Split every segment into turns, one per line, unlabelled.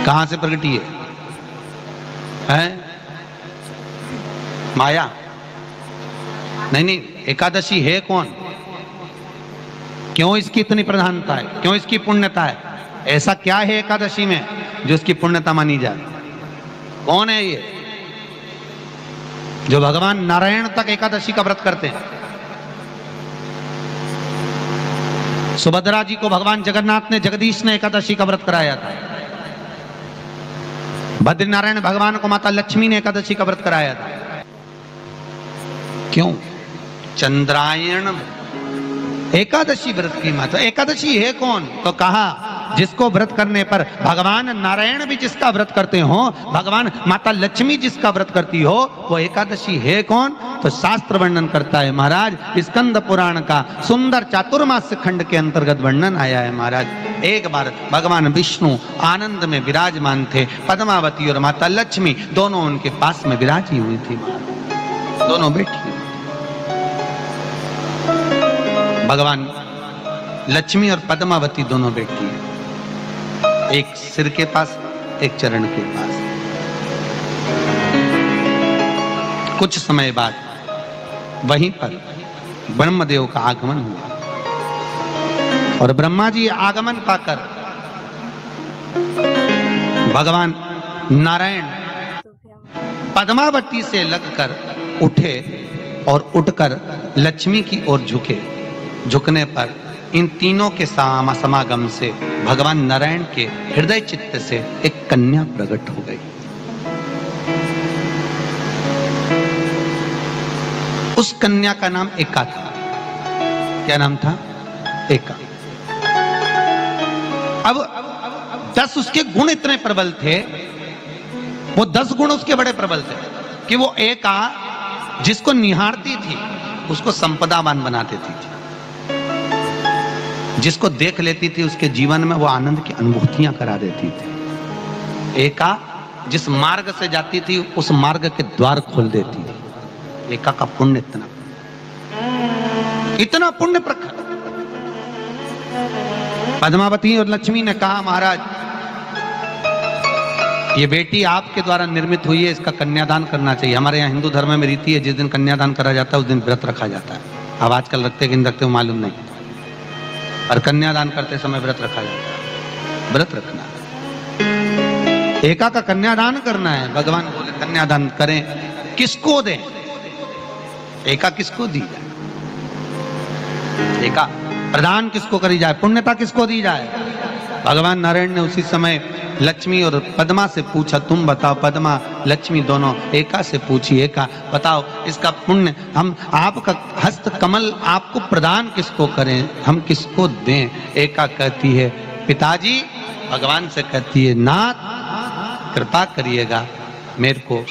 कहां से प्रगटी है? माया? नहीं नहीं, एकादशी है कौन? क्यों इसकी इतनी प्रधानता है? क्यों इसकी पुण्यता है? ऐसा क्या है एकादशी में जो इसकी पुण्यता मानी जाए? कौन है ये जो भगवान नारायण तक एकादशी का व्रत करते हैं? सुभद्रा जी को भगवान जगन्नाथ ने, जगदीश ने एकादशी का व्रत कराया था। बद्रीनारायण भगवान को माता लक्ष्मी ने एकादशी का व्रत कराया था। क्यों? चंद्रायण एकादशी व्रत की माता। एकादशी है कौन? तो कहा जिसको व्रत करने पर भगवान नारायण भी जिसका व्रत करते हो, भगवान माता लक्ष्मी जिसका व्रत करती हो, वो एकादशी है कौन? तो शास्त्र वर्णन करता है महाराज, स्कंद पुराण का सुंदर चातुर्मास्य खंड के अंतर्गत वर्णन आया है महाराज। एक बार भगवान विष्णु आनंद में विराजमान थे, पद्मावती और माता लक्ष्मी दोनों उनके पास में विराजी हुई थी, दोनों बैठी। भगवान लक्ष्मी और पद्मावती दोनों बैठी है, एक सिर के पास, एक चरण के पास। कुछ समय बाद वहीं पर ब्रह्मदेव का आगमन हुआ और ब्रह्मा जी आगमन पाकर भगवान नारायण पद्मावती से लगकर उठे और उठकर लक्ष्मी की ओर झुके। झुकने पर इन तीनों के समागम से भगवान नारायण के हृदय चित्त से एक कन्या प्रकट हो गई। उस कन्या का नाम एका था। क्या नाम था? एका। अब 10 उसके गुण इतने प्रबल थे, वो 10 गुण उसके बड़े प्रबल थे कि वो एका जिसको निहारती थी उसको संपदावान बना देती थी, जिसको देख लेती थी उसके जीवन में वो आनंद की अनुभूतियां करा देती थी। एका जिस मार्ग से जाती थी उस मार्ग के द्वार खोल देती थी। एका का पुण्य इतना पुण्य प्रखर। पद्मावती और लक्ष्मी ने कहा महाराज ये बेटी आपके द्वारा निर्मित हुई है, इसका कन्यादान करना चाहिए। हमारे यहाँ हिंदू धर्म में रीति है, जिस दिन कन्यादान करा जाता है उस दिन व्रत रखा जाता है। अब आजकल रखते कि नहीं रखते हो मालूम नहीं, और कन्यादान करते समय व्रत रखा जाता है। व्रत रखना, एका का कन्यादान करना है। भगवान बोले कन्यादान करें, किसको दें? एका किसको दी जाए? एका प्रदान किसको करी जाए? पुण्यता किसको दी जाए? भगवान नारायण ने उसी समय लक्ष्मी और पद्मा से पूछा, तुम बताओ। पद्मा लक्ष्मी दोनों एका से पूछी, एका बताओ इसका पुण्य हम आपका हस्त कमल आपको प्रदान किसको करें, हम किसको दें? एका कहती है पिताजी, भगवान से कहती है नाथ कृपा करिएगा मेरे को,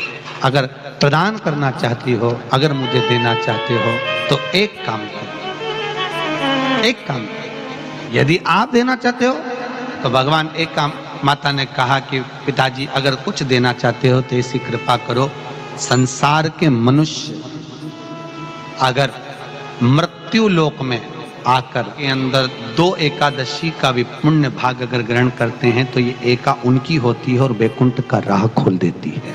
अगर प्रदान करना चाहती हो, अगर मुझे देना चाहते हो तो एक काम करो, एक काम करो। यदि आप देना चाहते हो तो भगवान एक काम, माता ने कहा कि पिताजी अगर कुछ देना चाहते हो तो ऐसी कृपा करो, संसार के मनुष्य अगर मृत्यु लोक में आकर के अंदर 2 एकादशी का भी पुण्य भाग अगर ग्रहण करते हैं तो ये एका उनकी होती है और वैकुंठ का राह खोल देती है।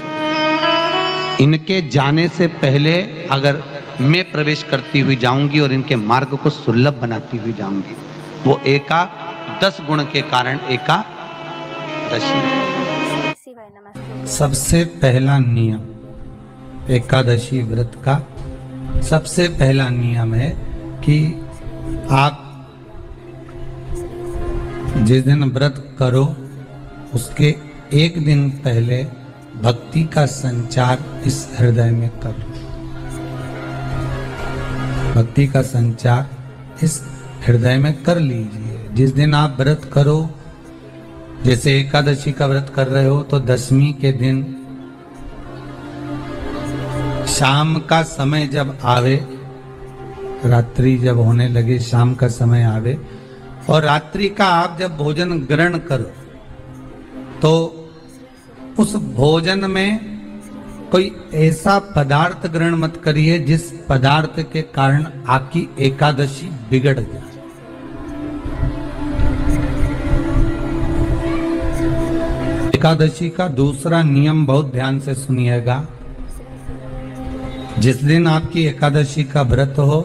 इनके जाने से पहले अगर मैं प्रवेश करती हुई जाऊंगी और इनके मार्ग को सुलभ बनाती हुई जाऊंगी। वो एका 10 गुण के कारण एकादशी। सबसे पहला नियम एकादशी व्रत का, सबसे पहला नियम है कि आप जिस दिन व्रत करो उसके एक दिन पहले भक्ति का संचार इस हृदय में करो। भक्ति का संचार इस हृदय में कर लीजिए। जिस दिन आप व्रत करो, जैसे एकादशी का व्रत कर रहे हो तो दशमी के दिन शाम का समय जब आवे, रात्रि जब होने लगे, शाम का समय आवे और रात्रि का आप जब भोजन ग्रहण करो तो उस भोजन में कोई ऐसा पदार्थ ग्रहण मत करिए जिस पदार्थ के कारण आपकी एकादशी बिगड़ जाए। एकादशी का दूसरा नियम बहुत ध्यान से सुनिएगा। जिस दिन आपकी एकादशी का व्रत हो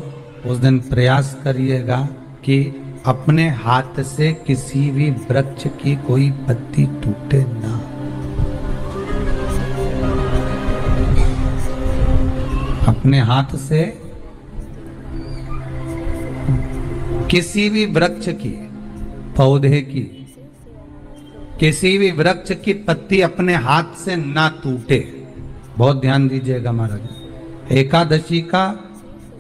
उस दिन प्रयास करिएगा कि अपने हाथ से किसी भी वृक्ष की कोई पत्ती टूटे ना। अपने हाथ से किसी भी वृक्ष की, पौधे की, किसी भी वृक्ष की पत्ती अपने हाथ से ना टूटे। बहुत ध्यान दीजिएगा महाराज। एकादशी का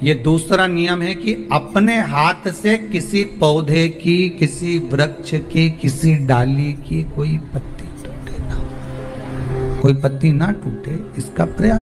ये दूसरा नियम है कि अपने हाथ से किसी पौधे की, किसी वृक्ष की, किसी डाली की कोई पत्ती टूटे ना, कोई पत्ती ना टूटे, इसका प्रयास